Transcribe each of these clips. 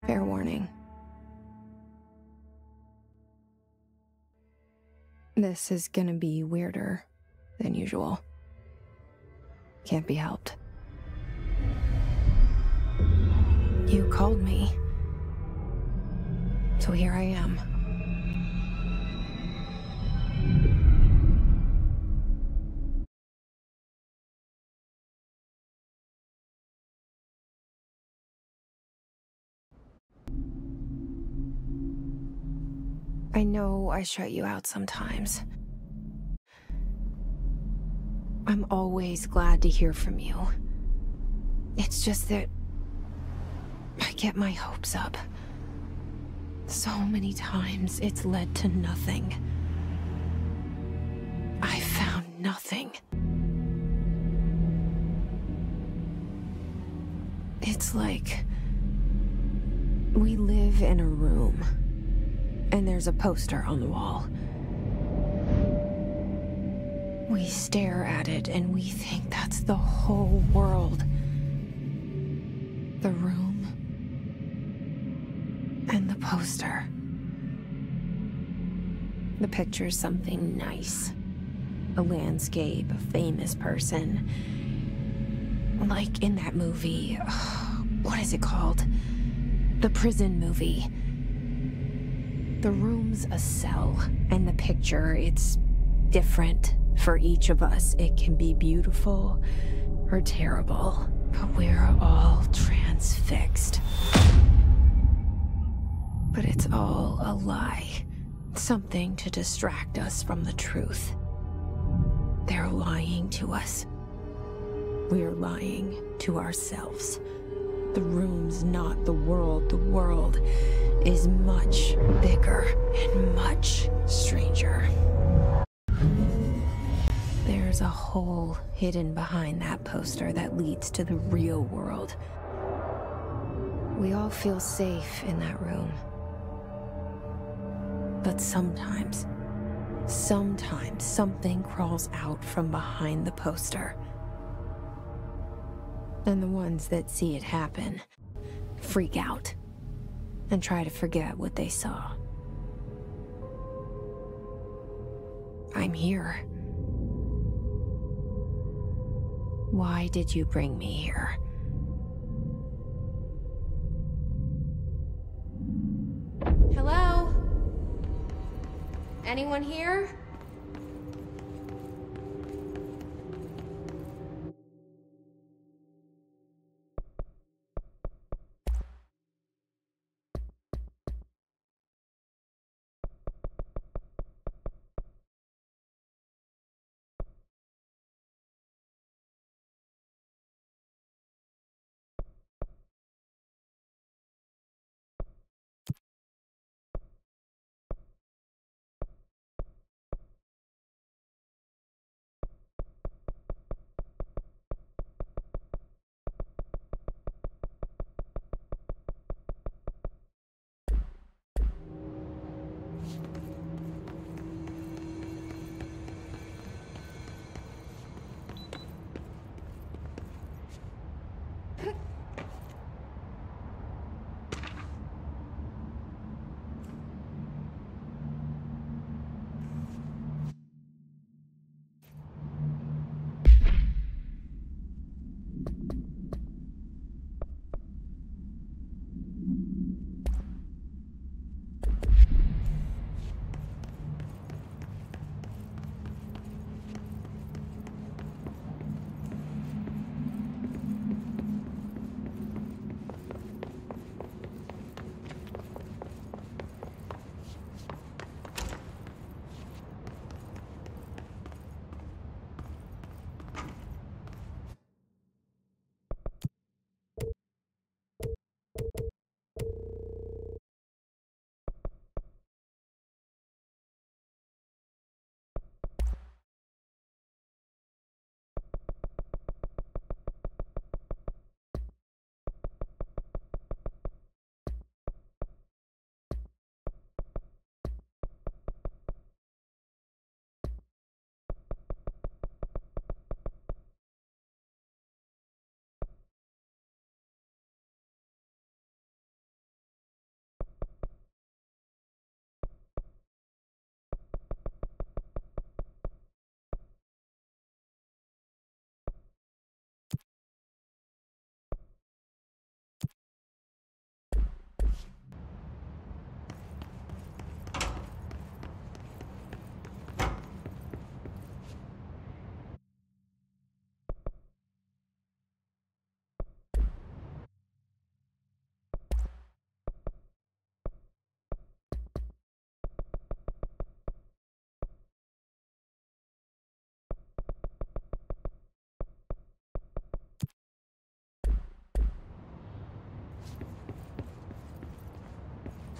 Fair warning. This is gonna be weirder than usual. Can't be helped. You called me. So here I am. I know I shut you out sometimes. I'm always glad to hear from you. It's just that I get my hopes up. So many times it's led to nothing. I found nothing. It's like we live in a room, and there's a poster on the wall. We stare at it and we think that's the whole world. The room and the poster. The picture's something nice. A landscape, a famous person. Like in that movie, what is it called? The prison movie. The room's a cell, and the picture, it's different for each of us. It can be beautiful or terrible, but we're all transfixed. But it's all a lie. Something to distract us from the truth. They're lying to us. We're lying to ourselves. The room's not the world. The world is much bigger and much stranger. There's a hole hidden behind that poster that leads to the real world. We all feel safe in that room. But sometimes something crawls out from behind the poster. And the ones that see it happen freak out and try to forget what they saw. I'm here. Why did you bring me here? Hello? Anyone here?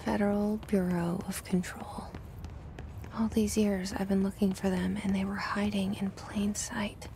Federal Bureau of Control. All these years I've been looking for them, and they were hiding in plain sight.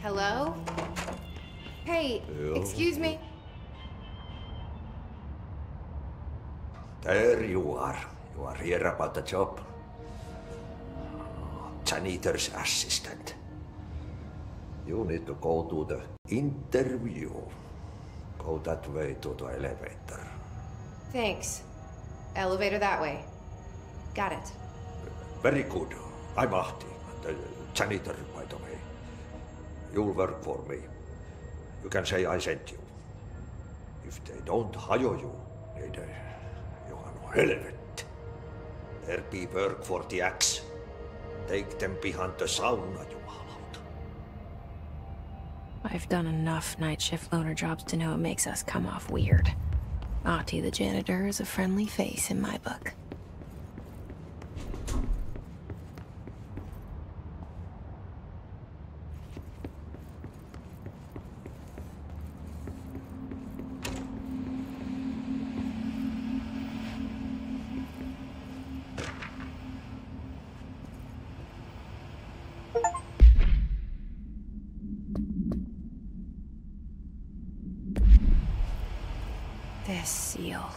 Hello? Hey, excuse me. There you are. You are here about the job. Janitor's assistant. You need to go to the interview. Go that way to the elevator. Thanks. Elevator that way. Got it. Very good. I'm Ahti, the janitor, by the way. You'll work for me. You can say I sent you. If they don't hire you, you are no helvet. There be work for the axe. Take them behind the sauna, jumalauta. I've done enough night shift loner jobs to know it makes us come off weird. Ahti the janitor is a friendly face in my book. This seal.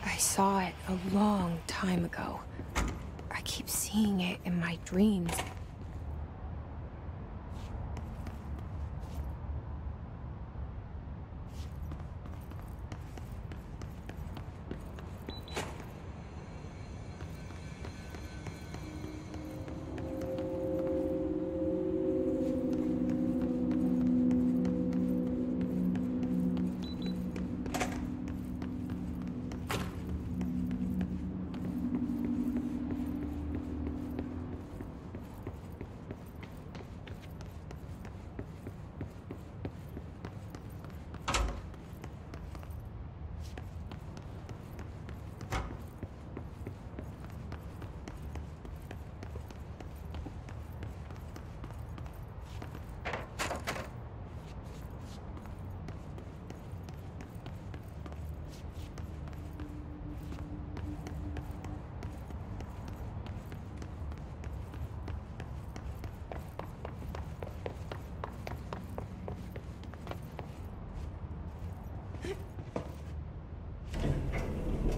I saw it a long time ago. I keep seeing it in my dreams.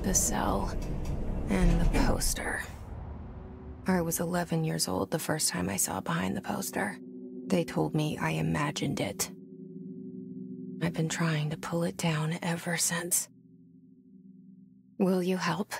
The cell. And the poster. I was 11 years old the first time I saw behind the poster. They told me I imagined it. I've been trying to pull it down ever since. Will you help?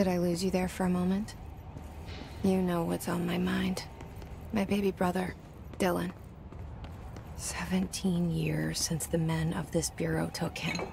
Did I lose you there for a moment? You know what's on my mind. My baby brother, Dylan. 17 years since the men of this bureau took him.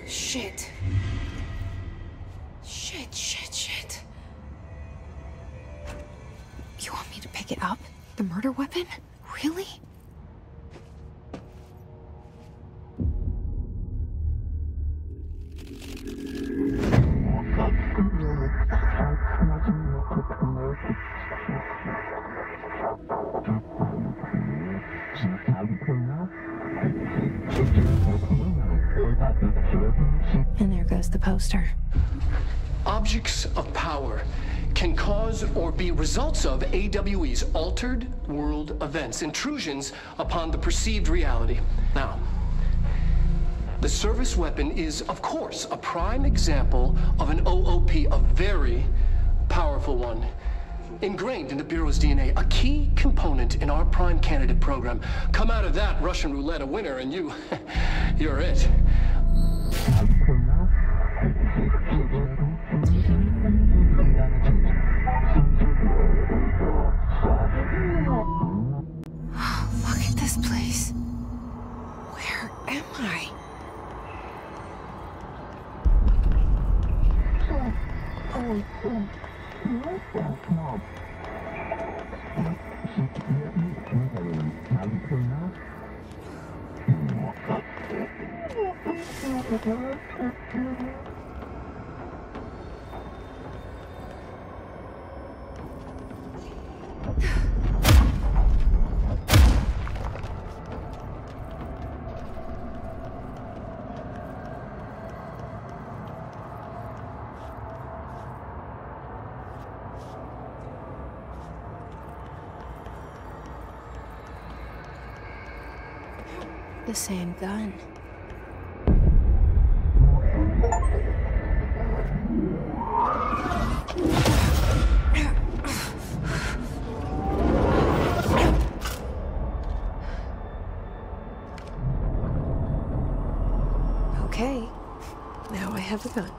Shit. Shit. You want me to pick it up? The murder weapon? Really? And there goes the poster. Objects of power can cause or be results of AWE's altered world events, intrusions upon the perceived reality. Now, the service weapon is, of course, a prime example of an OOP, a very powerful one, ingrained in the Bureau's DNA, a key component in our prime candidate program. Come out of that Russian roulette a winner and you're it. Look at this place. Where am I? The same gun. Okay, now I have a gun.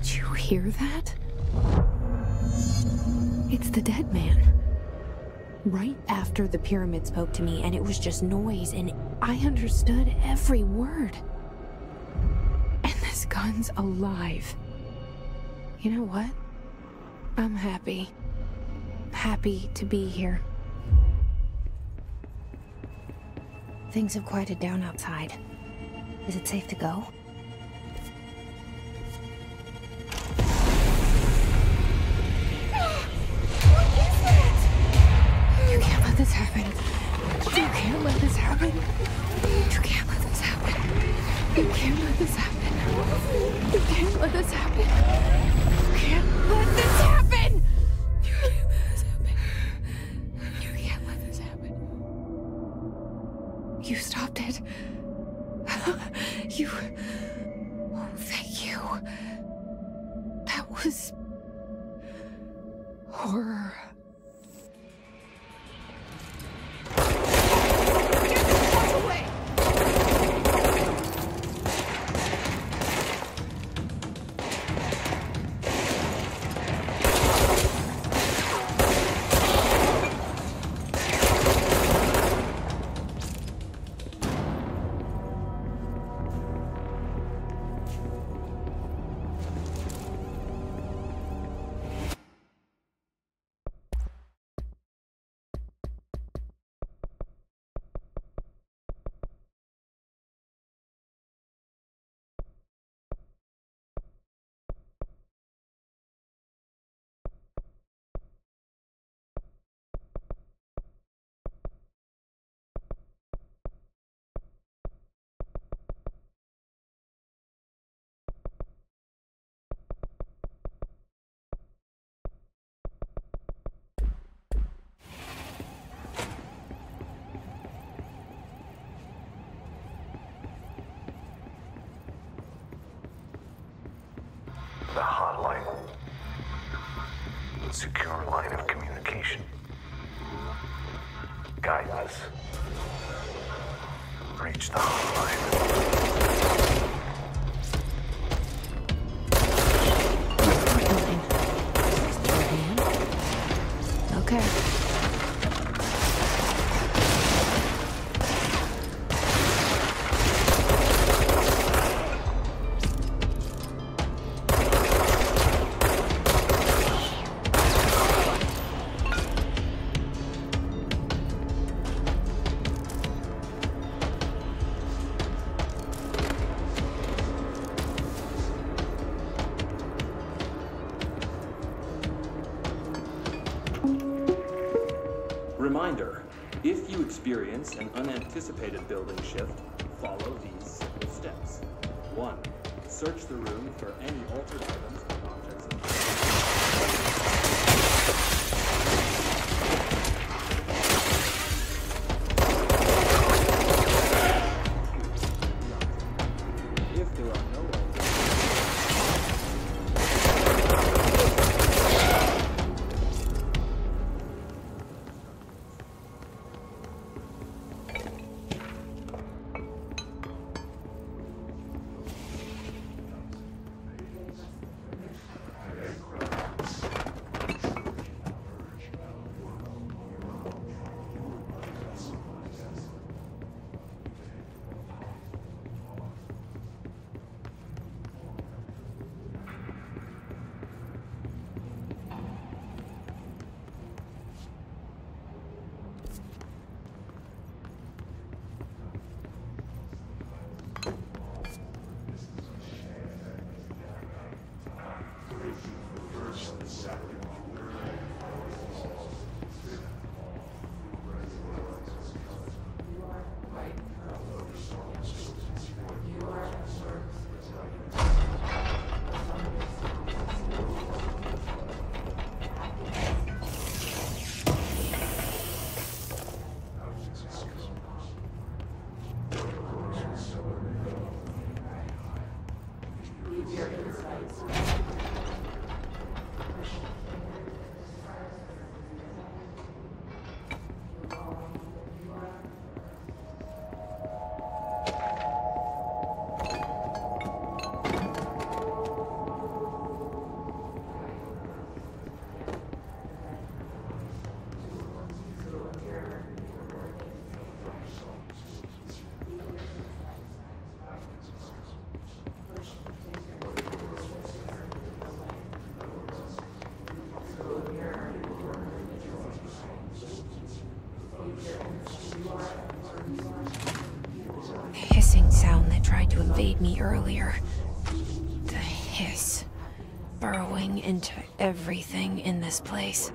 Did you hear that? It's the dead man. Right after the pyramid spoke to me, and it was just noise, and I understood every word. And this gun's alive. You know what? I'm happy. Happy to be here. Things have quieted down outside. Is it safe to go? You can't let this happen. You can't let this happen. You can't let this happen. You can't let this happen. You can't let this happen. You can't let this happen. You can't let this happen. You can't let this happen. You stopped it. You... Oh, thank you. That was... horror. The hotline. Secure line of communication. Guidance. Reach the hotline. Okay. Reminder, if you experience an unanticipated building shift, follow these simple steps. 1. Search the room for any altered items or objects. If there are no altered earlier. The hiss burrowing into everything in this place.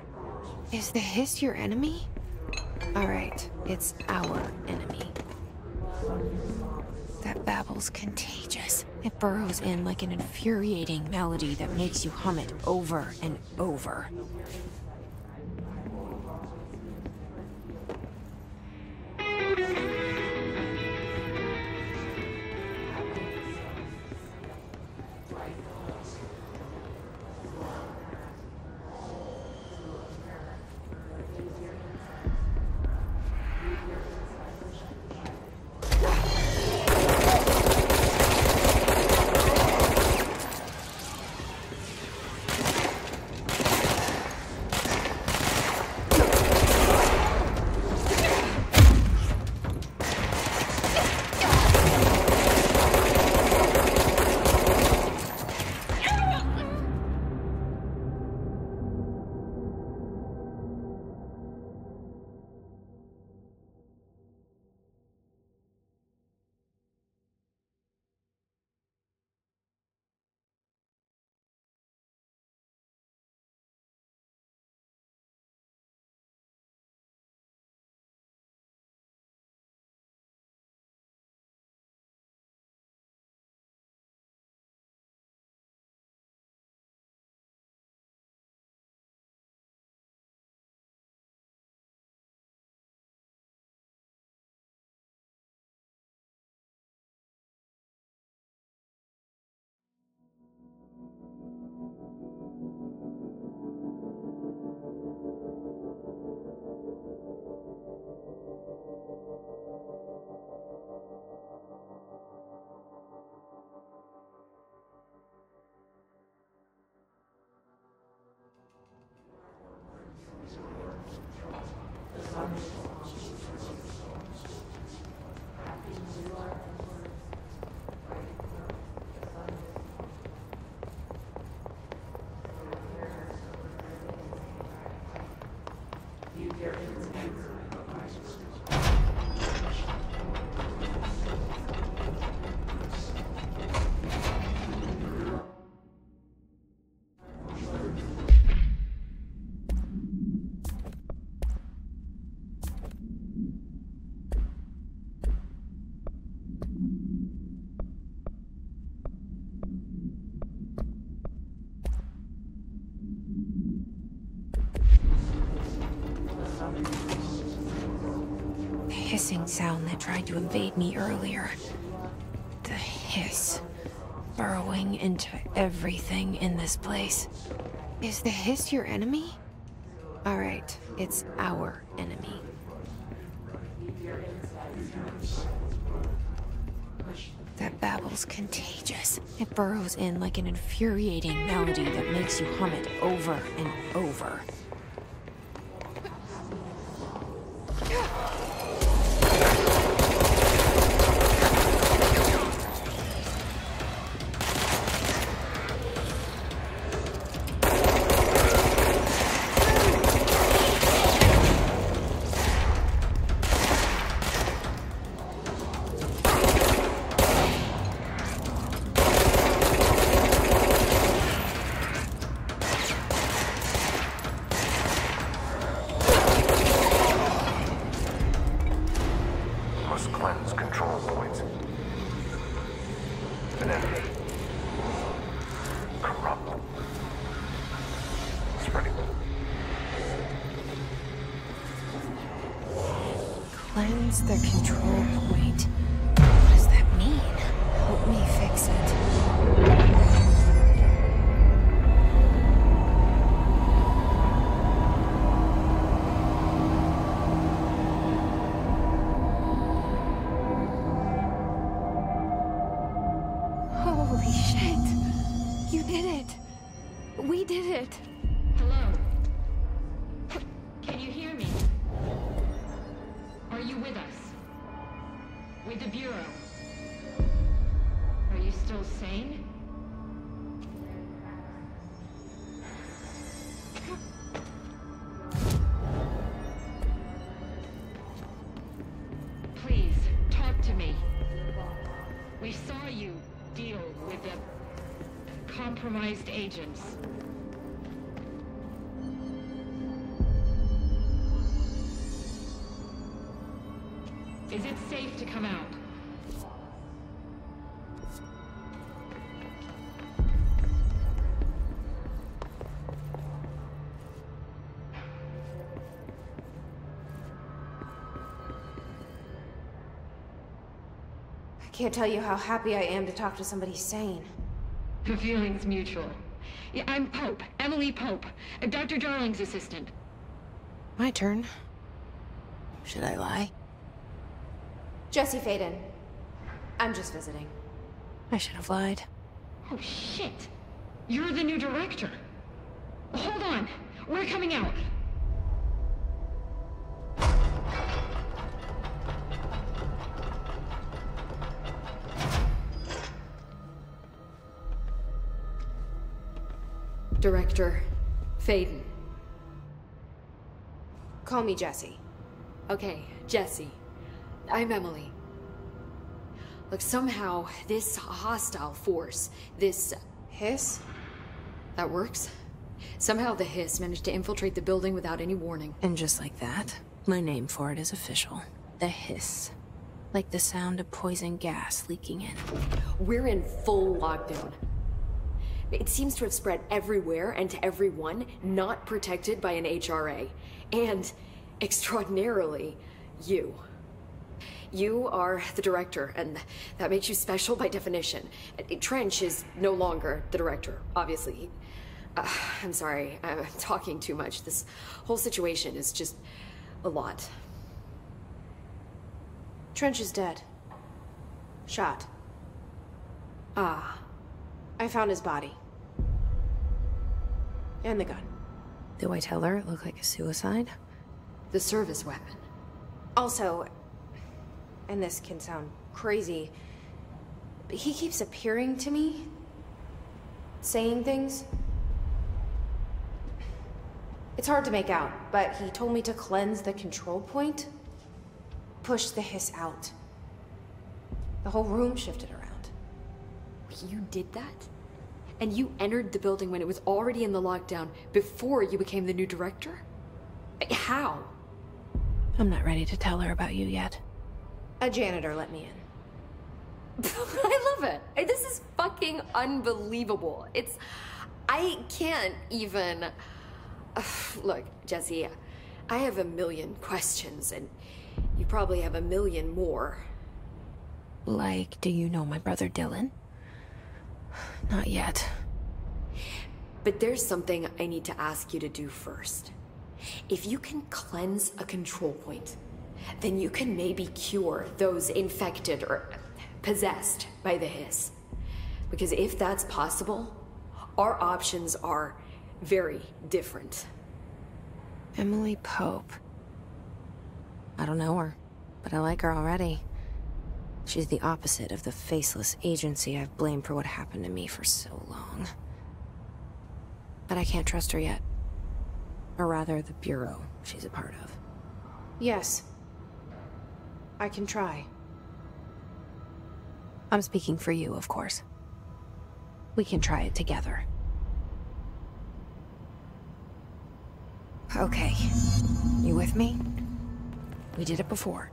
Is the hiss your enemy? Alright, it's our enemy. That babble's contagious. It burrows in like an infuriating melody that makes you hum it over and over. Hissing sound that tried to invade me earlier. The hiss burrowing into everything in this place. Is the hiss your enemy? Alright, it's our enemy. That babble's contagious. It burrows in like an infuriating melody that makes you hum it over and over. Cleanse control points. An enemy. Corrupt. Spreading. Cleanse the control point. What does that mean? Help me fix it. Holy shit! You did it! We did it! Hello? Can you hear me? Are you with us? With the Bureau? Are you still sane? Please, talk to me. We saw you deal compromised agents. Is it safe to come out? I can't tell you how happy I am to talk to somebody sane. The feeling's mutual. Yeah, I'm Pope. Emily Pope. Dr. Darling's assistant. My turn. Should I lie? Jesse Faden. I'm just visiting. I should have lied. Oh, shit. You're the new director. Hold on. We're coming out. Director Faden. Call me Jesse. Okay, Jesse. I'm Emily. Look, somehow this hostile force, this Hiss? that works. Somehow the hiss managed to infiltrate the building without any warning. And just like that, my name for it is official. The hiss. Like the sound of poison gas leaking in. We're in full lockdown. It seems to have spread everywhere and to everyone not protected by an HRA. And, extraordinarily, you. You are the director, and that makes you special by definition. Trench is no longer the director, obviously. I'm sorry, I'm talking too much. This whole situation is just a lot. Trench is dead. Shot. Ah. I found his body. And the gun. Do I tell her it looked like a suicide? The service weapon. Also, and this can sound crazy, but he keeps appearing to me, saying things. It's hard to make out, but he told me to cleanse the control point, push the hiss out. The whole room shifted around. You did that? And you entered the building when it was already in the lockdown before you became the new director? How? I'm not ready to tell her about you yet. A janitor let me in. I love it. This is fucking unbelievable. I can't even... Look, Jesse, I have a million questions, and you probably have a million more. Like, do you know my brother Dylan? Not yet. But there's something I need to ask you to do first. If you can cleanse a control point, then you can maybe cure those infected or possessed by the hiss. Because if that's possible, our options are very different. Emily Pope. I don't know her, but I like her already. She's the opposite of the faceless agency I've blamed for what happened to me for so long. But I can't trust her yet. Or rather, the bureau she's a part of. Yes. I can try. I'm speaking for you, of course. We can try it together. Okay. You with me? We did it before.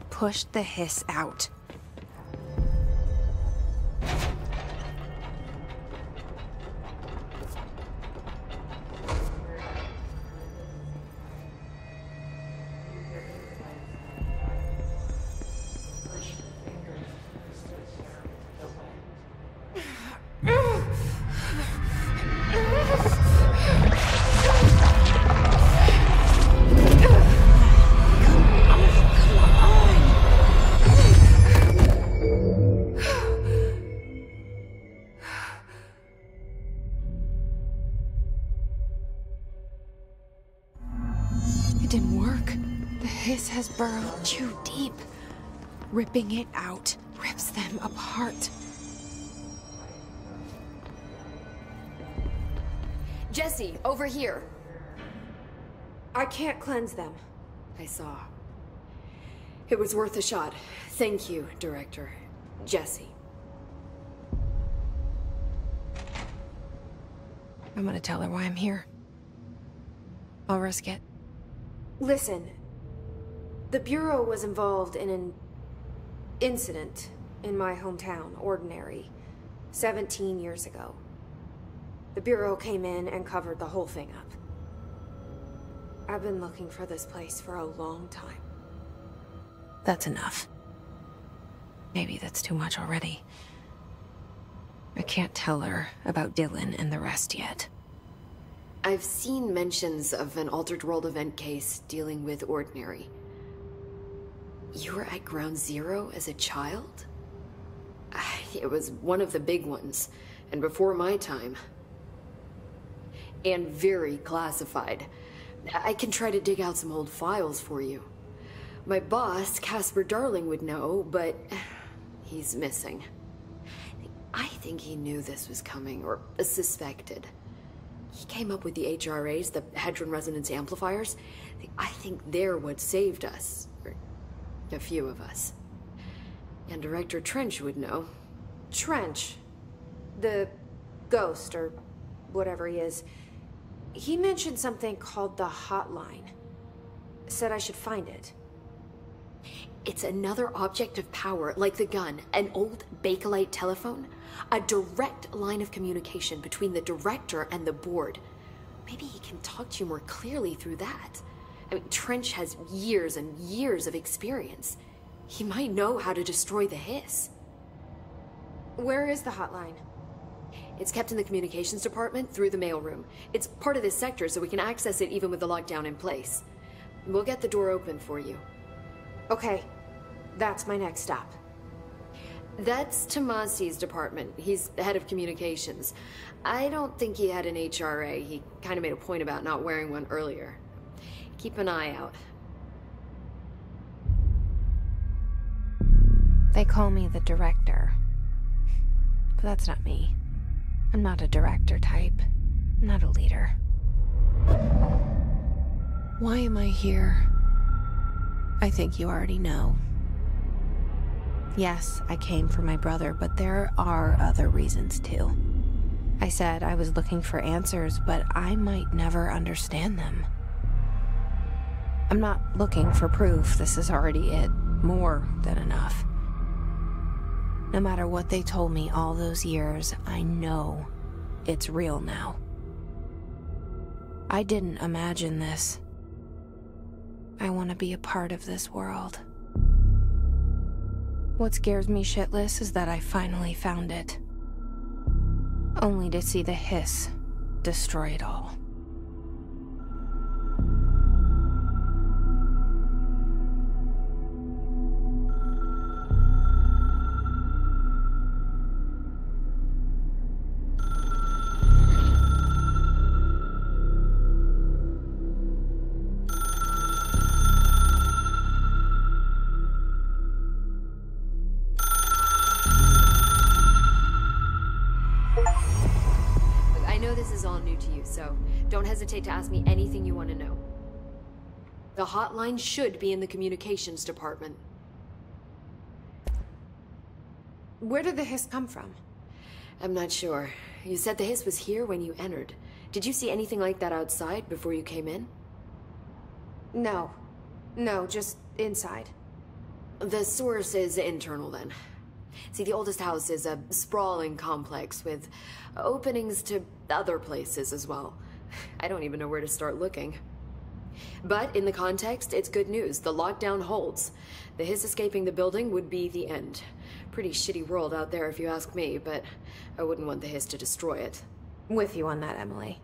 Push the hiss out. It didn't work. The hiss has burrowed too deep. Ripping it out rips them apart. Jesse, over here. I can't cleanse them. I saw. It was worth a shot. Thank you, Director. Jesse. I'm gonna tell her why I'm here. I'll risk it. Listen, the Bureau was involved in an incident in my hometown, Ordinary, 17 years ago. The Bureau came in and covered the whole thing up. I've been looking for this place for a long time. That's enough. Maybe that's too much already. I can't tell her about Dylan and the rest yet. I've seen mentions of an Altered World event case dealing with Ordinary. You were at Ground Zero as a child? It was one of the big ones, and before my time. And very classified. I can try to dig out some old files for you. My boss, Casper Darling, would know, but he's missing. I think he knew this was coming, or suspected. He came up with the HRAs, the Hadron Resonance Amplifiers. I think they're what saved us. Or a few of us. And Director Trench would know. Trench? The ghost, or whatever he is. He mentioned something called the Hotline. Said I should find it. It's another object of power, like the gun, an old Bakelite telephone. A direct line of communication between the director and the board. Maybe he can talk to you more clearly through that. I mean, Trench has years and years of experience. He might know how to destroy the hiss. Where is the hotline? It's kept in the communications department through the mailroom. It's part of this sector, so we can access it even with the lockdown in place. We'll get the door open for you. Okay, that's my next stop. That's Tomasi's department. He's the head of communications. I don't think he had an HRA. He kind of made a point about not wearing one earlier. Keep an eye out. They call me the director. But that's not me. I'm not a director type. I'm not a leader. Why am I here? I think you already know. Yes, I came for my brother, but there are other reasons too. I said I was looking for answers, but I might never understand them. I'm not looking for proof. This is already it. More than enough. No matter what they told me all those years, I know it's real now. I didn't imagine this. I want to be a part of this world. What scares me shitless is that I finally found it. Only to see the hiss destroy it all. So don't hesitate to ask me anything you want to know. The hotline should be in the communications department. Where did the hiss come from? I'm not sure. You said the hiss was here when you entered. Did you see anything like that outside before you came in? No. No, just inside. The source is internal then. See, the oldest house is a sprawling complex with openings to other places as well. I don't even know where to start looking. But in the context, it's good news. The lockdown holds. The hiss escaping the building would be the end. Pretty shitty world out there if you ask me, but I wouldn't want the hiss to destroy it. With you on that, Emily.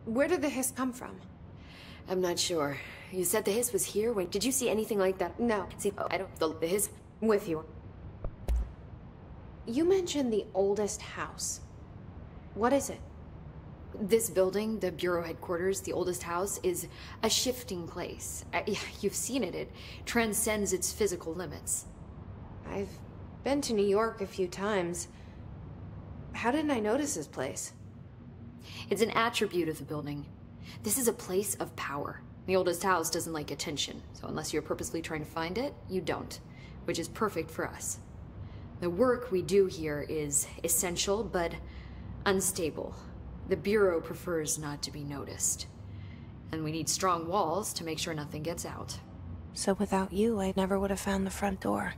Where did the hiss come from? I'm not sure. You said the hiss was here when... Did you see anything like that? No. See, I don't... The hiss... With you. You mentioned the oldest house. What is it? This building, the Bureau headquarters, the oldest house, is a shifting place. You've seen it. It transcends its physical limits. I've been to New York a few times. How didn't I notice this place? It's an attribute of the building. This is a place of power. The oldest house doesn't like attention, so unless you're purposely trying to find it, you don't. Which is perfect for us. The work we do here is essential, but unstable. The Bureau prefers not to be noticed. And we need strong walls to make sure nothing gets out. So without you, I never would have found the front door.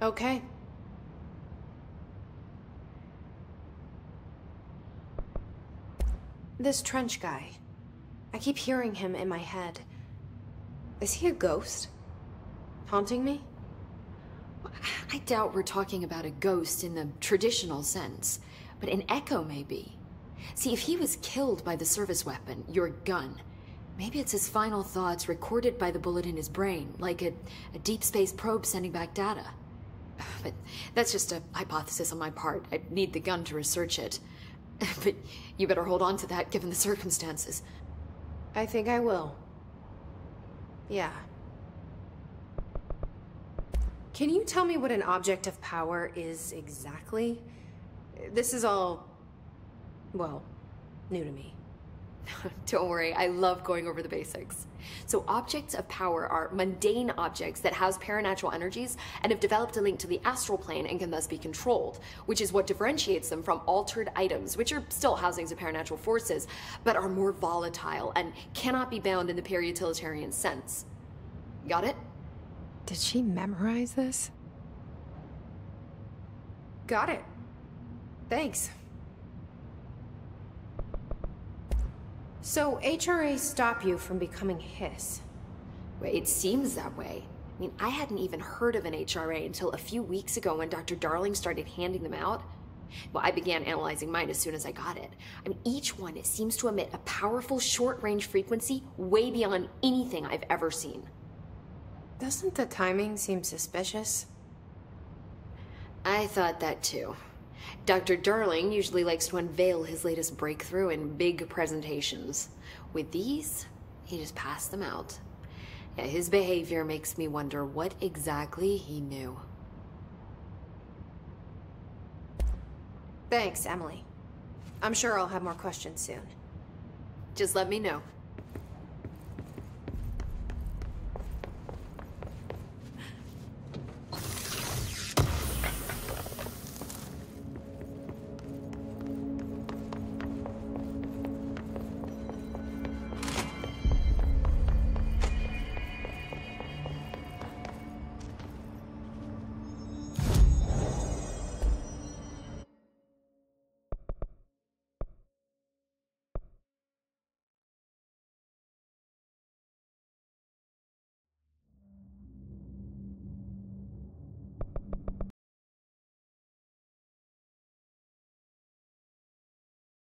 Okay. This Trench guy. I keep hearing him in my head. Is he a ghost? Haunting me? I doubt we're talking about a ghost in the traditional sense, but an echo maybe. See, if he was killed by the service weapon, your gun, maybe it's his final thoughts recorded by the bullet in his brain, like a deep space probe sending back data. But that's just a hypothesis on my part. I need the gun to research it. But you better hold on to that given the circumstances. I think I will. Yeah. Can you tell me what an object of power is exactly? This is all, well, new to me. Don't worry, I love going over the basics. So objects of power are mundane objects that house paranatural energies and have developed a link to the astral plane and can thus be controlled, which is what differentiates them from altered items, which are still housings of paranatural forces, but are more volatile and cannot be bound in the peri-utilitarian sense. Got it? Did she memorize this? Got it. Thanks. So, HRA stop you from becoming Hiss? Well, it seems that way. I mean, I hadn't even heard of an HRA until a few weeks ago when Dr. Darling started handing them out. Well, I began analyzing mine as soon as I got it. I mean, each one, it seems to emit a powerful short-range frequency way beyond anything I've ever seen. Doesn't the timing seem suspicious? I thought that too. Dr. Darling usually likes to unveil his latest breakthrough in big presentations. With these, he just passed them out. Yeah, his behavior makes me wonder what exactly he knew. Thanks, Emily. I'm sure I'll have more questions soon. Just let me know.